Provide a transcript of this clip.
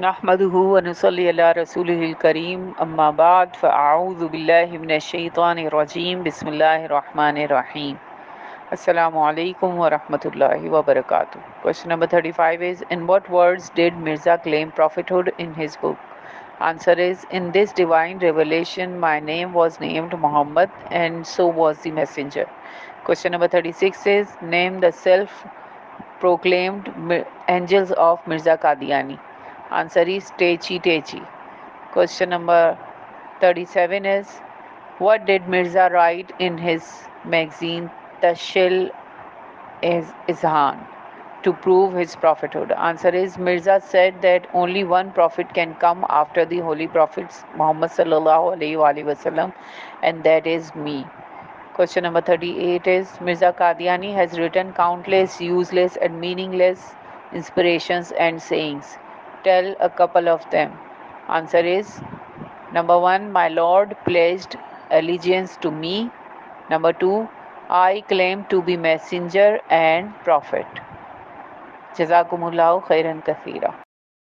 نحمده ونصلي على رسوله الكريم أما بعد فأعوذ بالله من الشيطان الرجيم بسم الله الرحمن الرحيم. Assalamu alaikum wa rahmatullahi wa barakatuh. Question number 35 is, in what words did Mirza claim prophethood in his book? Answer is, in this divine revelation my name was named Muhammad and so was the messenger. Question number 36 is, name the self-proclaimed angels of Mirza Qadiani. Answer is Techi Techi. Question number 37 is, what did Mirza write in his magazine Tashil Izhan to prove his prophethood? Answer is, Mirza said that only one prophet can come after the holy prophets Muhammad sallallahu alaihi wasallam, and that is me. Question number 38 is, Mirza Qadiani has written countless useless and meaningless inspirations and sayings. Tell a couple of them. Answer is, number 1, my Lord pledged allegiance to me. Number 2, I claim to be messenger and prophet. Jazakumullahu khairan kathira.